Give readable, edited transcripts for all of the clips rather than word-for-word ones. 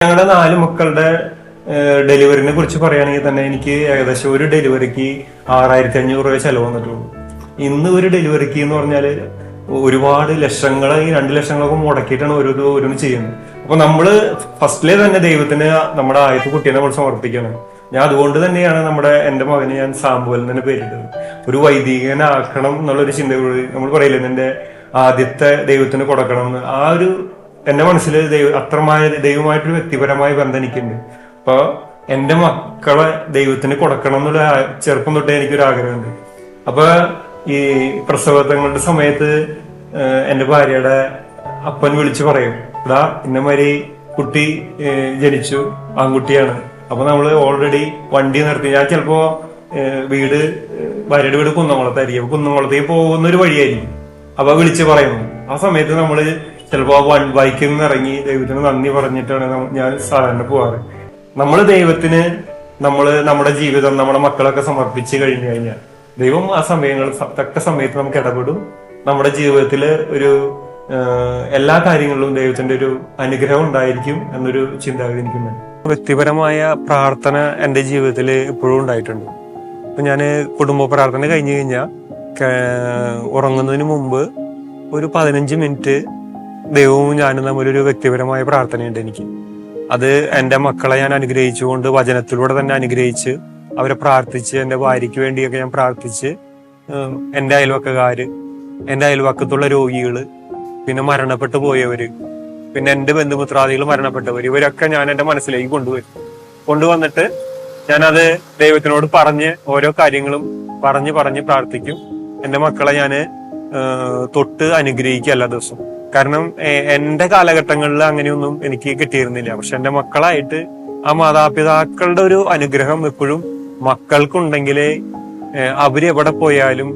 ഞങ്ങളുടെ 4 മക്കളുടെ ഡെലിവറിനെ കുറിച്ച് പറയുകയാണെങ്കിൽ തന്നെ എനിക്ക് ഏകദേശം ഒരു ഡെലിവറിക്ക് 6500 രൂപ ചെലവ് വന്നിട്ടുള്ളൂ. ഇന്ന് ഒരു ഡെലിവറിക്ക് എന്ന് പറഞ്ഞാല് ഒരുപാട് ലക്ഷങ്ങൾ, ഈ 2 ലക്ഷങ്ങളൊക്കെ മുടക്കിയിട്ടാണ് ഓരോന്ന് ചെയ്യുന്നത്. അപ്പൊ നമ്മള് ഫസ്റ്റിലെ തന്നെ ദൈവത്തിന് നമ്മുടെ ആദ്യത്തെ കുട്ടീനെ നമ്മൾ സമർപ്പിക്കണം. ഞാൻ അതുകൊണ്ട് തന്നെയാണ് എന്റെ മകന് ഞാൻ സാമ്പുവൽ തന്നെ പേരിട്ടത്. ഒരു വൈദികനാക്കണം എന്നുള്ളൊരു ചിന്തയോട് നമ്മൾ പറയില്ലേ, എന്റെ ആദ്യത്തെ ദൈവത്തിന് കൊടുക്കണം എന്ന്. ആ ഒരു എന്റെ മനസ്സിൽ ദൈവമായിട്ടൊരു വ്യക്തിപരമായ ബന്ധം എനിക്കുണ്ട്. അപ്പൊ എന്റെ മക്കളെ ദൈവത്തിന് കൊടുക്കണം എന്നുള്ള ചെറുപ്പം തൊട്ടേ എനിക്കൊരു ആഗ്രഹമുണ്ട്. അപ്പൊ ഈ പ്രസവങ്ങളുടെ സമയത്ത് എന്റെ ഭാര്യയുടെ അപ്പൻ വിളിച്ചു പറയും, ഇതാ ഇന്നമാതിരി കുട്ടി ജനിച്ചു, ആൺകുട്ടിയാണ്. അപ്പൊ നമ്മള് ഓൾറെഡി വണ്ടി നിർത്തി, ഞാൻ ചിലപ്പോ ഭാര്യയുടെ വീട് കുന്നംകുളത്തായിരിക്കും. അപ്പൊ കുന്നംകുളത്തേക്ക് പോകുന്ന ഒരു വഴിയായിരിക്കും. അപ്പൊ വിളിച്ചു പറയുന്നു. ആ സമയത്ത് നമ്മള് ചിലപ്പോ ബൈക്കിൽ നിന്ന് ഇറങ്ങി ദൈവത്തിന് നന്ദി പറഞ്ഞിട്ടാണ് ഞാൻ സാധാരണ പോവാറ്. നമ്മള് ദൈവത്തിന് നമ്മുടെ ജീവിതം, നമ്മുടെ മക്കളൊക്കെ സമർപ്പിച്ചു കഴിഞ്ഞു കഴിഞ്ഞാൽ ദൈവം ആ തക്ക സമയത്ത് നമുക്ക് ഇടപെടും. നമ്മുടെ ജീവിതത്തില് എല്ലാ കാര്യങ്ങളിലും ദൈവത്തിന്റെ ഒരു അനുഗ്രഹം ഉണ്ടായിരിക്കും എന്നൊരു ചിന്താഗതി എനിക്കുണ്ട്. വ്യക്തിപരമായ പ്രാർത്ഥന എന്റെ ജീവിതത്തിൽ ഇപ്പോഴും ഉണ്ടായിട്ടുണ്ട്. ഇപ്പൊ ഞാന് കുടുംബ പ്രാർത്ഥന കഴിഞ്ഞു കഴിഞ്ഞാൽ ഉറങ്ങുന്നതിന് മുമ്പ് ഒരു 15 മിനിറ്റ് ദൈവവും ഞാനും തമ്മിലൊരു വ്യക്തിപരമായ പ്രാർത്ഥനയുണ്ട് എനിക്ക്. അത് എന്റെ മക്കളെ ഞാൻ അനുഗ്രഹിച്ചുകൊണ്ട് വചനത്തിലൂടെ തന്നെ അനുഗ്രഹിച്ച് അവരെ പ്രാർത്ഥിച്ച്, എന്റെ ഭാര്യയ്ക്ക് വേണ്ടിയൊക്കെ ഞാൻ പ്രാർത്ഥിച്ച്, എന്റെ എന്റെ അയൽവക്കത്തുള്ള രോഗികള്, പിന്നെ മരണപ്പെട്ടു പോയവര്, പിന്നെ എന്റെ ബന്ധുമിത്രാദികൾ മരണപ്പെട്ടവർ, ഇവരൊക്കെ ഞാൻ എന്റെ മനസ്സിലേക്ക് കൊണ്ടുവന്നിട്ട് ഞാനത് ദൈവത്തിനോട് ഓരോ കാര്യങ്ങളും പറഞ്ഞ് പ്രാർത്ഥിക്കും. എന്റെ മക്കളെ ഞാന് തൊട്ട് അനുഗ്രഹിക്കുക എല്ലാ ദിവസവും. കാരണം എന്റെ കാലഘട്ടങ്ങളിൽ അങ്ങനെയൊന്നും എനിക്ക് കിട്ടിയിരുന്നില്ല. പക്ഷെ എന്റെ മക്കളായിട്ട് ആ മാതാപിതാക്കളുടെ ഒരു അനുഗ്രഹം എപ്പോഴും മക്കൾക്കുണ്ടെങ്കിലേ അവരെവിടെ പോയാലും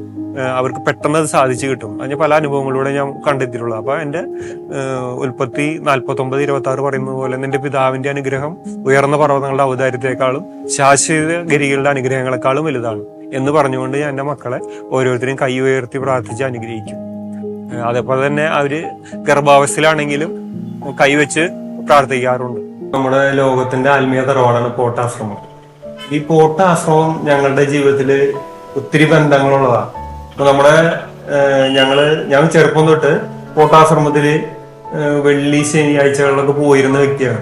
അവർക്ക് പെട്ടെന്ന് അത് സാധിച്ചു കിട്ടും. അതിന് പല അനുഭവങ്ങളിലൂടെ ഞാൻ കണ്ടെത്തിയിട്ടുള്ളത്. അപ്പൊ എന്റെ ഉൽപ്പത്തി 49:26 പറയുന്നത് പോലെ എന്റെ പിതാവിന്റെ അനുഗ്രഹം ഉയർന്ന പർവ്വതങ്ങളുടെ ഔദാര്യത്തെക്കാളും ശാശ്വത ഗിരികളുടെ അനുഗ്രഹങ്ങളെക്കാളും വലുതാണ് എന്ന് പറഞ്ഞുകൊണ്ട് ഞാൻ എന്റെ മക്കളെ ഓരോരുത്തരും കൈ ഉയർത്തി പ്രാർത്ഥിച്ച് അനുഗ്രഹിക്കും. അതേപോലെ തന്നെ അവര് ഗർഭാവസ്ഥയിലാണെങ്കിലും കൈവച്ച് പ്രാർത്ഥിക്കാറുണ്ട്. നമ്മുടെ ലോകത്തിന്റെ ആത്മീയ തറവാടാണ് പോട്ടാശ്രമം. ഈ പോട്ടാശ്രമം ഞങ്ങളുടെ ജീവിതത്തില് ഒത്തിരി ബന്ധങ്ങളുള്ളതാണ്. അപ്പൊ ഞാൻ ചെറുപ്പം തൊട്ട് പോട്ടാശ്രമത്തില് വെള്ളി ശനിയാഴ്ചകളിലൊക്കെ പോയിരുന്ന വ്യക്തിയാണ്.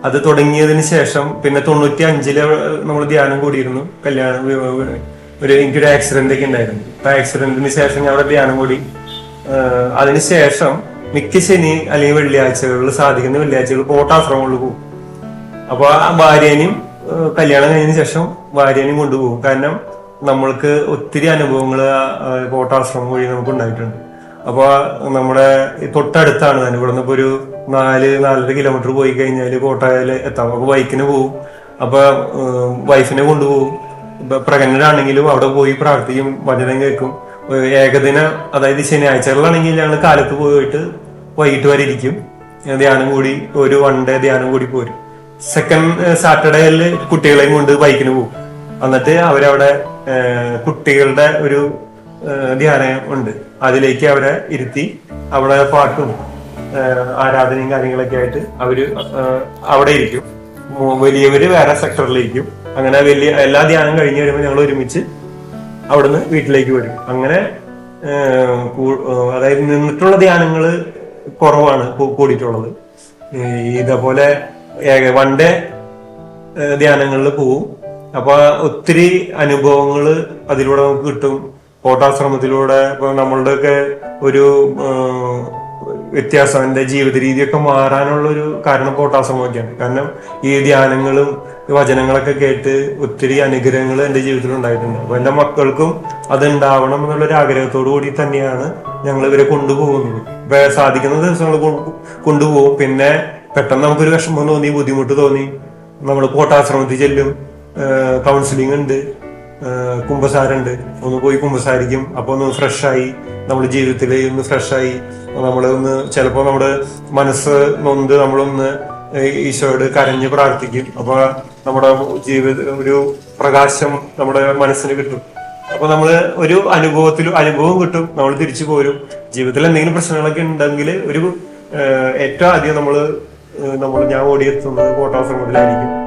അത് തുടങ്ങിയതിന് ശേഷം പിന്നെ 95-ല് നമ്മൾ ധ്യാനം കൂടിയിരുന്നു. എനിക്കൊരു ആക്സിഡന്റ് ഒക്കെ ഉണ്ടായിരുന്നു. ആ ആക്സിഡന്റിന് ശേഷം ഞാൻ അവിടെ ധ്യാനം കൂടി. അതിനുശേഷം മിക്ക ശനി അല്ലെങ്കിൽ വെള്ളിയാഴ്ചകളിൽ, സാധിക്കുന്ന വെള്ളിയാഴ്ചകൾ പോട്ടാശ്രമങ്ങളിൽ പോകും. അപ്പൊ ആ ഭാര്യേനെയും കല്യാണം കഴിഞ്ഞതിന് ശേഷം ഭാര്യേനെയും കൊണ്ടുപോകും. കാരണം നമ്മൾക്ക് ഒത്തിരി അനുഭവങ്ങൾ പോട്ടാശ്രമം വഴി നമുക്ക് ഉണ്ടായിട്ടുണ്ട്. അപ്പൊ നമ്മുടെ തൊട്ടടുത്താണ് തന്നെ. ഇവിടെ നിന്ന് ഇപ്പൊ ഒരു 4-4.5 കിലോമീറ്റർ പോയി കഴിഞ്ഞാല് കോട്ടയില് എത്താം. അപ്പൊ ബൈക്കിന് പോകും. അപ്പൊ വൈഫിനെ കൊണ്ടുപോകും. പ്രഗ്നന്റ് ആണെങ്കിലും അവിടെ പോയി പ്രാർത്ഥിക്കും, വചനം കേൾക്കും. ഏകദിന, അതായത് ശനിയാഴ്ചകളിലാണെങ്കിൽ ഞങ്ങൾ കാലത്ത് പോയിട്ട് വൈകിട്ട് വരെ ഇരിക്കും. ധ്യാനം കൂടി ഒരു 1 ഡേ ധ്യാനം കൂടി പോരും. സെക്കൻഡ് സാറ്റർഡേയില് കുട്ടികളെയും കൊണ്ട് ബൈക്കിന് പോകും. എന്നിട്ട് അവരവിടെ കുട്ടികളുടെ ഒരു ധ്യാനം ഉണ്ട്. അതിലേക്ക് അവരെ ഇരുത്തി അവിടെ പാട്ടും ആരാധനയും കാര്യങ്ങളൊക്കെ ആയിട്ട് അവര് അവിടെ ഇരിക്കും. വലിയവര് വേറെ സെക്ടറിലിരിക്കും. അങ്ങനെ എല്ലാ ധ്യാനം കഴിഞ്ഞ് വരുമ്പോൾ ഞങ്ങൾ ഒരുമിച്ച് അവിടുന്ന് വീട്ടിലേക്ക് വരും. അങ്ങനെ അതായത് നിന്നിട്ടുള്ള ധ്യാനങ്ങള് കുറവാണ് കൂടിയിട്ടുള്ളത്. ഇതേപോലെ 1 ഡേ ധ്യാനങ്ങളിൽ പോവും. അപ്പൊ ഒത്തിരി അനുഭവങ്ങള് അതിലൂടെ നമുക്ക് കിട്ടും. പോട്ടാശ്രമത്തിലൂടെ ഇപ്പൊ നമ്മളുടെയൊക്കെ ഒരു വ്യത്യാസം, എന്റെ ജീവിത രീതിയൊക്കെ മാറാനുള്ള ഒരു കാരണം പോട്ടാശ്രമമൊക്കെയാണ്. കാരണം ഈ ധ്യാനങ്ങളും വചനങ്ങളൊക്കെ കേട്ട് ഒത്തിരി അനുഗ്രഹങ്ങൾ എന്റെ ജീവിതത്തിൽ ഉണ്ടായിട്ടുണ്ട്. അപ്പൊ എന്റെ മക്കൾക്കും അത് ഉണ്ടാവണം എന്നുള്ളൊരു ആഗ്രഹത്തോടു കൂടി തന്നെയാണ് ഞങ്ങൾ ഇവരെ കൊണ്ടുപോകുന്നത്. ഇപ്പൊ സാധിക്കുന്ന ദിവസങ്ങൾ കൊണ്ടുപോകും. പിന്നെ പെട്ടെന്ന് നമുക്കൊരു വിഷമം തോന്നി, ബുദ്ധിമുട്ട് തോന്നി, നമ്മൾ പോട്ടാശ്രമത്തിൽ ചെല്ലും. കൗൺസിലിംഗ് ഉണ്ട്, കുമ്പസാരുണ്ട്. ഒന്ന് പോയി കുമ്പസാരിക്കും. അപ്പൊ ഒന്ന് ഫ്രഷായി, നമ്മുടെ ജീവിതത്തിൽ ഒന്ന് ഫ്രഷായി, ചിലപ്പോ നമ്മുടെ മനസ്സ് നൊന്ത് നമ്മളൊന്ന് ഈശോയോട് കരഞ്ഞ് പ്രാർത്ഥിക്കും. അപ്പൊ നമ്മുടെ ഒരു പ്രകാശം നമ്മുടെ മനസ്സിന് കിട്ടും. അപ്പൊ നമ്മള് ഒരു അനുഭവം കിട്ടും. നമ്മൾ തിരിച്ചു പോരും. ജീവിതത്തിൽ എന്തെങ്കിലും പ്രശ്നങ്ങളൊക്കെ ഉണ്ടെങ്കിൽ ഏറ്റവും ആദ്യം ഞാൻ ഓടിയെത്തുന്നത് കോട്ടാശ്രമത്തിലായിരിക്കും.